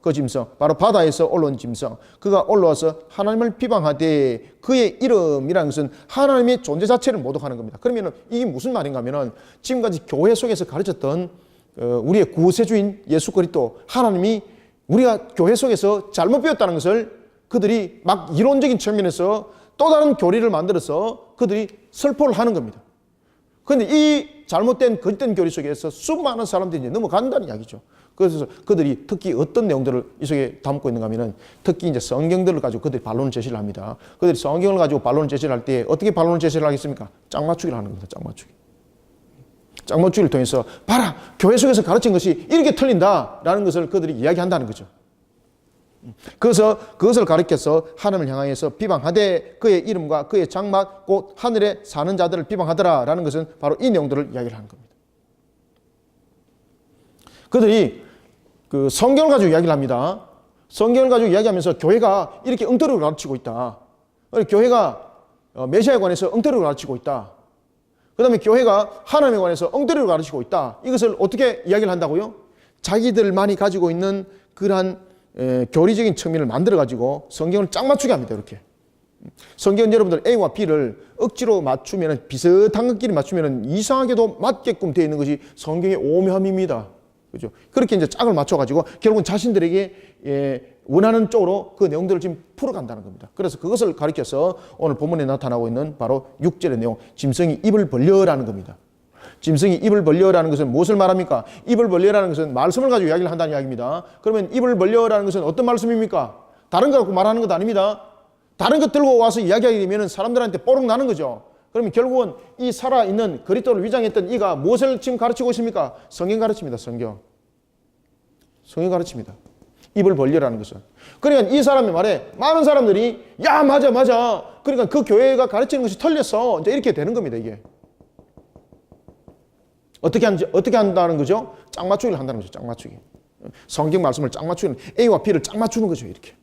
그 짐승, 바로 바다에서 올라온 짐승. 그가 올라와서 하나님을 비방하되 그의 이름이라는 것은 하나님의 존재 자체를 모독하는 겁니다. 그러면 이게 무슨 말인가 하면 지금까지 교회 속에서 가르쳤던 우리의 구세주인 예수 그리스도 하나님이 우리가 교회 속에서 잘못 배웠다는 것을 그들이 막 이론적인 측면에서 또 다른 교리를 만들어서 그들이 설포를 하는 겁니다. 그런데 이 잘못된 거짓된 교리 속에서 수많은 사람들이 이제 넘어간다는 이야기죠. 그래서 그들이 특히 어떤 내용들을 이 속에 담고 있는가 하면 특히 이제 성경들을 가지고 그들이 반론을 제시를 합니다. 그들이 성경을 가지고 반론을 제시를 할 때 어떻게 반론을 제시를 하겠습니까? 짝맞추기를 하는 겁니다. 짝맞추기. 짝맞추기를 통해서 봐라, 교회 속에서 가르친 것이 이렇게 틀린다라는 것을 그들이 이야기한다는 거죠. 그래서 그것을 가리켜서 하나님을 향하여서 비방하되 그의 이름과 그의 장막 곧 하늘에 사는 자들을 비방하더라라는 것은 바로 이 내용들을 이야기를 하는 겁니다. 그들이 그 성경을 가지고 이야기를 합니다. 성경을 가지고 이야기하면서 교회가 이렇게 엉터리로 가르치고 있다. 교회가 메시아에 관해서 엉터리로 가르치고 있다. 그 다음에 교회가 하나님에 관해서 엉터리로 가르치고 있다. 이것을 어떻게 이야기를 한다고요? 자기들만이 가지고 있는 그러한 교리적인 측면을 만들어가지고 성경을 짝 맞추게 합니다. 이렇게. 성경은 여러분들 A와 B를 억지로 맞추면 비슷한 것끼리 맞추면 이상하게도 맞게끔 되어 있는 것이 성경의 오묘함입니다. 그죠? 그렇게 이제 짝을 맞춰가지고 결국은 자신들에게 원하는 쪽으로 그 내용들을 지금 풀어간다는 겁니다. 그래서 그것을 가리켜서 오늘 본문에 나타나고 있는 바로 6절의 내용, 짐승이 입을 벌려라는 겁니다. 짐승이 입을 벌려라는 것은 무엇을 말합니까? 입을 벌려라는 것은 말씀을 가지고 이야기를 한다는 이야기입니다. 그러면 입을 벌려라는 것은 어떤 말씀입니까? 다른 거 갖고 말하는 것 아닙니다. 다른 것 들고 와서 이야기하게 되면 사람들한테 뽀록 나는 거죠. 그러면 결국은 이 살아있는 그리스도를 위장했던 이가 무엇을 지금 가르치고 있습니까? 성경 가르칩니다. 성경 가르칩니다. 입을 벌려라는 것은. 그러니까 이 사람의 말에 많은 사람들이 야 맞아 그러니까 그 교회가 가르치는 것이 틀렸어 이제 이렇게 되는 겁니다. 이게 어떻게 한다는 거죠? 짝 맞추기를 한다는 거죠. 짝 맞추기. 성경 말씀을 짝 맞추는 A와 B를 짝 맞추는 거죠. 이렇게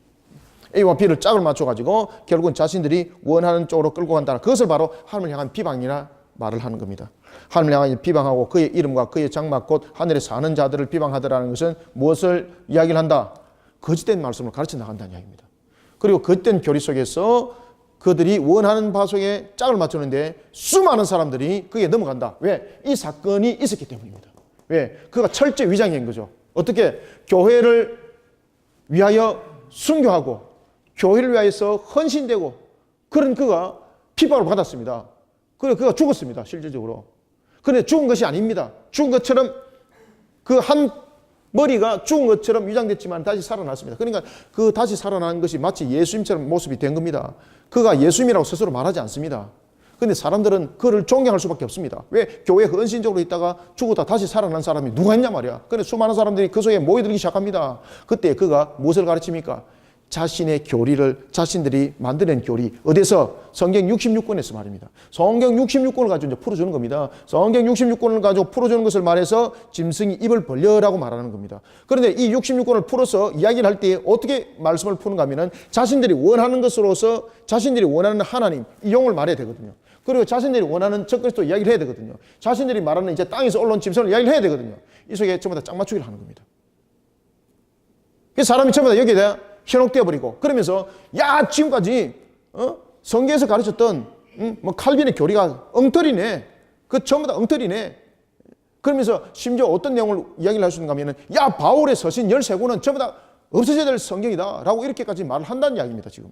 A와 B를 짝을 맞춰가지고 결국은 자신들이 원하는 쪽으로 끌고 간다. 그것을 바로 하나님을 향한 비방이라 말을 하는 겁니다. 하나님을 향한 비방하고 그의 이름과 그의 장막 곧 하늘에 사는 자들을 비방하더라는 것은 무엇을 이야기를 한다? 거짓된 말씀을 가르쳐 나간다는 이야기입니다. 그리고 거짓된 교리 속에서 그들이 원하는 바 속에 짝을 맞추는데 수많은 사람들이 거기에 넘어간다. 왜? 이 사건이 있었기 때문입니다. 왜? 그가 철저히 위장인 거죠. 어떻게? 교회를 위하여 순교하고 교회를 위하여서 헌신되고 그런 그가 핍박을 받았습니다. 그래서 그가 죽었습니다. 실질적으로. 그런데 죽은 것이 아닙니다. 죽은 것처럼 그 한 머리가 죽은 것처럼 위장됐지만 다시 살아났습니다. 그러니까 그 다시 살아난 것이 마치 예수님처럼 모습이 된 겁니다. 그가 예수님이라고 스스로 말하지 않습니다. 그런데 사람들은 그를 존경할 수밖에 없습니다. 왜? 교회에 헌신적으로 있다가 죽었다 다시 살아난 사람이 누가 있냐 말이야. 그런데 수많은 사람들이 그 속에 모여들기 시작합니다. 그때 그가 무엇을 가르칩니까? 자신의 교리를 자신들이 만드는 교리 어디서? 성경 66권에서 말입니다. 성경 66권을 가지고 이제 풀어주는 겁니다. 성경 66권을 가지고 풀어주는 것을 말해서 짐승이 입을 벌려라고 말하는 겁니다. 그런데 이 66권을 풀어서 이야기를 할 때 어떻게 말씀을 푸는가 하면은 자신들이 원하는 것으로서 자신들이 원하는 하나님 이 용을 말해야 되거든요. 그리고 자신들이 원하는 적그리스도 이야기를 해야 되거든요. 자신들이 말하는 이제 땅에서 올라온 짐승을 이야기를 해야 되거든요. 이 속에 전부 다 짝 맞추기를 하는 겁니다. 그래서 사람이 전부 다 여기에 대해 현혹되어 버리고 그러면서 야 지금까지 성경에서 가르쳤던 뭐 칼빈의 교리가 엉터리네. 그 전부 다 엉터리네. 그러면서 심지어 어떤 내용을 이야기를 할 수 있는가 하면은 야 바울의 서신 13권은 전부 다 없어져야 될 성경이다 라고 이렇게까지 말을 한다는 이야기입니다. 지금.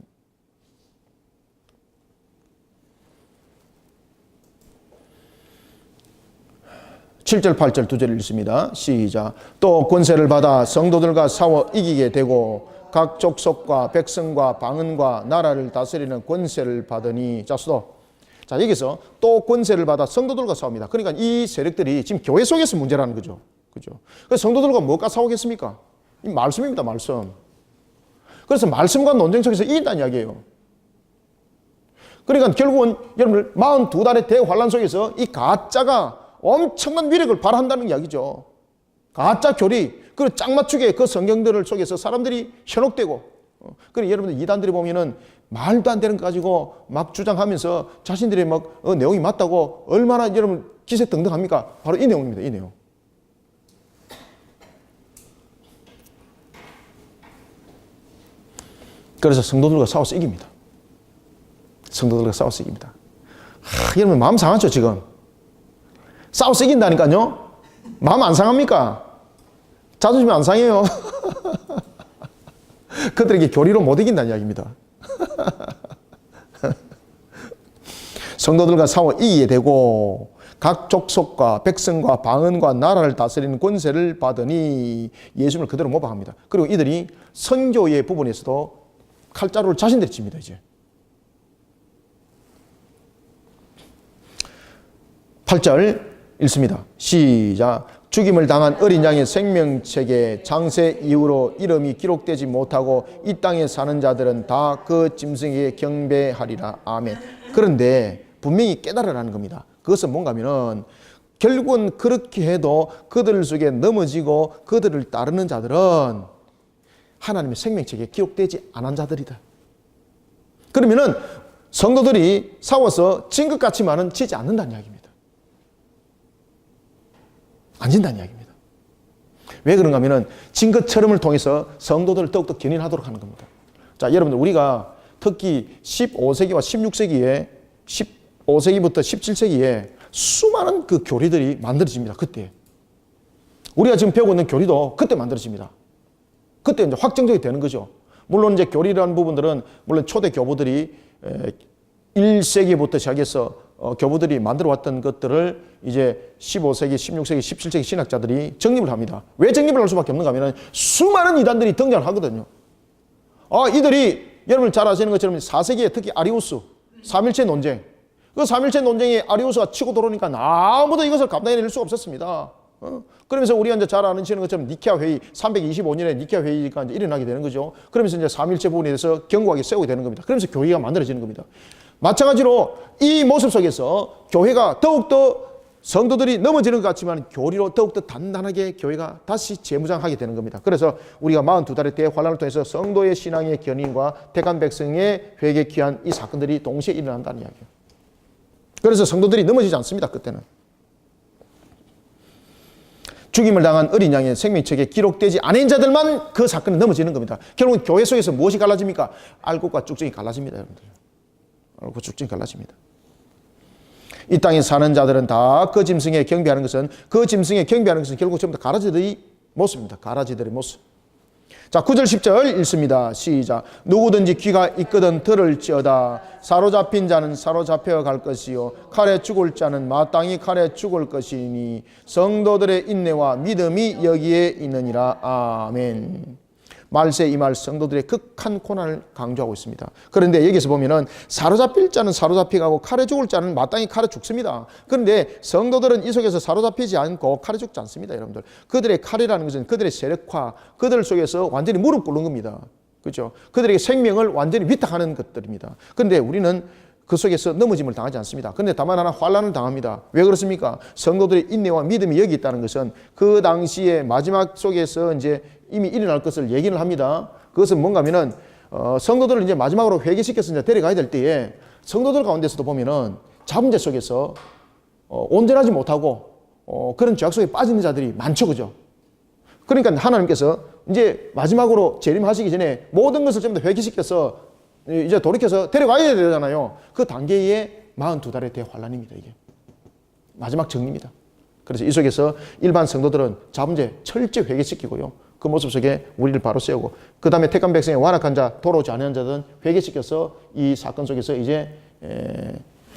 (7절) (8절) 두 절을 읽습니다. 시작. 또 권세를 받아 성도들과 싸워 이기게 되고 각 족속과 백성과 방언과 나라를 다스리는 권세를 받으니. 자, 수도. 자, 여기서 또 권세를 받아 성도들과 싸웁니다. 그러니까 이 세력들이 지금 교회 속에서 문제라는 거죠. 그죠? 그래서 성도들과 뭐가 싸우겠습니까? 이 말씀입니다, 말씀. 그래서 말씀과 논쟁 속에서 이긴다는 이야기예요. 그러니까 결국은 여러분들 42달의 대환란 속에서 이 가짜가 엄청난 위력을 발휘한다는 이야기죠. 가짜 교리, 그리고 짝 맞추게 그 성경들을 속에서 사람들이 현혹되고, 그리고 여러분들 이단들이 보면은 말도 안 되는 거 가지고 막 주장하면서 자신들이 막 내용이 맞다고 얼마나 여러분 기세등등합니까? 바로 이 내용입니다. 이 내용. 그래서 성도들과 싸워서 이깁니다. 성도들과 싸워서 이깁니다. 여러분 마음 상하죠 지금? 싸워서 이긴다니까요? 마음 안 상합니까? 자존심 안 상해요. 그들에게 교리로 못 이긴다는 이야기입니다. 성도들과 싸워 이기게 되고 각 족속과 백성과 방언과 나라를 다스리는 권세를 받으니. 예수님을 그대로 모방합니다. 그리고 이들이 선교의 부분에서도 칼자루를 자신들이 칩니다. 이제 8절 읽습니다. 시작. 죽임을 당한 어린 양의 생명책에 장세 이후로 이름이 기록되지 못하고 이 땅에 사는 자들은 다 그 짐승에게 경배하리라. 아멘. 그런데 분명히 깨달으라는 겁니다. 그것은 뭔가 하면은 결국은 그렇게 해도 그들 속에 넘어지고 그들을 따르는 자들은 하나님의 생명책에 기록되지 않은 자들이다. 그러면은 성도들이 싸워서 진 것 같지만은 지지 않는다는 이야기입니다. 안 진다는 이야기입니다. 왜 그런가 하면은 진 것처럼을 통해서 성도들을 더욱더 견인하도록 하는 겁니다. 자, 여러분들 우리가 특히 15세기와 16세기에 15세기부터 17세기에 수많은 그 교리들이 만들어집니다. 그때. 우리가 지금 배우고 있는 교리도 그때 만들어집니다. 그때 이제 확정적이 되는 거죠. 물론 이제 교리라는 부분들은 물론 초대 교부들이 1세기부터 시작해서 교부들이 만들어 왔던 것들을 이제 15세기, 16세기, 17세기 신학자들이 정립을 합니다. 왜 정립을 할 수밖에 없는가 하면 수많은 이단들이 등장을 하거든요. 이들이 여러분 잘 아시는 것처럼 4세기에 특히 아리우스, 삼일체 논쟁. 그 삼일체 논쟁에 아리우스가 치고 들어오니까 아무도 이것을 감당해낼 수가 없었습니다. 그러면서 우리가 이제 잘 아는 것처럼 니케아 회의, 325년에 니케아 회의가 이제 일어나게 되는 거죠. 그러면서 이제 삼일체 부분에 대해서 견고하게 세우게 되는 겁니다. 그러면서 교회가 만들어지는 겁니다. 마찬가지로 이 모습 속에서 교회가 더욱더 성도들이 넘어지는 것 같지만 교리로 더욱더 단단하게 교회가 다시 재무장하게 되는 겁니다. 그래서 우리가 42달의 대환란을 통해서 성도의 신앙의 견인과 택한 백성의 회개 귀한 이 사건들이 동시에 일어난다는 이야기예요. 그래서 성도들이 넘어지지 않습니다. 그때는. 죽임을 당한 어린 양의 생명책에 기록되지 않은 자들만 그 사건에 넘어지는 겁니다. 결국은 교회 속에서 무엇이 갈라집니까? 알곡과 쭉정이 갈라집니다. 여러분들. 알곡과 쭉정이 갈라집니다. 이 땅에 사는 자들은 다 그 짐승에 경배하는 것은 결국 전부 다 가라지들의 모습입니다. 가라지들의 모습. 자, 9절 10절 읽습니다. 시작. 누구든지 귀가 있거든 들을지어다. 사로잡힌 자는 사로잡혀 갈 것이요 칼에 죽을 자는 마땅히 칼에 죽을 것이니 성도들의 인내와 믿음이 여기에 있느니라. 아멘. 말세 이 말 성도들의 극한 고난을 강조하고 있습니다. 그런데 여기서 보면은 사로잡힐 자는 사로잡히가고 칼에 죽을 자는 마땅히 칼에 죽습니다. 그런데 성도들은 이 속에서 사로잡히지 않고 칼에 죽지 않습니다. 여러분들. 그들의 칼이라는 것은 그들의 세력화, 그들 속에서 완전히 무릎 꿇는 겁니다. 그렇죠? 그들에게 생명을 완전히 위탁하는 것들입니다. 그런데 우리는 그 속에서 넘어짐을 당하지 않습니다. 그런데 다만 하나 환란을 당합니다. 왜 그렇습니까? 성도들의 인내와 믿음이 여기 있다는 것은 그 당시에 마지막 속에서 이제 이미 일어날 것을 얘기를 합니다. 그것은 뭔가 하면은 성도들을 이제 마지막으로 회개시켜서 이제 데려가야 될 때에 성도들 가운데서도 보면은 자문제 속에서 온전하지 못하고 그런 죄악 속에 빠지는 자들이 많죠. 그죠? 그러니까 하나님께서 이제 마지막으로 재림하시기 전에 모든 것을 전부 다 회개시켜서 이제 돌이켜서 데려가야 되잖아요. 그 단계에 42달의 대환란입니다. 이게 마지막 정리입니다. 그래서 이 속에서 일반 성도들은 자문제 철저히 회개시키고요. 그 모습 속에 우리를 바로 세우고 그 다음에 택한 백성의 완악한 자, 돌아오지 않은 자들은 회개시켜서 이 사건 속에서 이제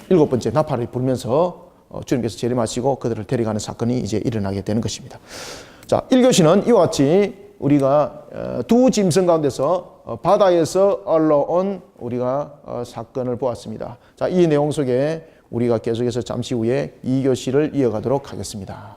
7번째 나팔을 불면서 주님께서 재림하시고 그들을 데려가는 사건이 이제 일어나게 되는 것입니다. 자, 1교시는 이와 같이 우리가 두 짐승 가운데서 바다에서 올라온 우리가 사건을 보았습니다. 자, 이 내용 속에 우리가 계속해서 잠시 후에 2교시를 이어가도록 하겠습니다.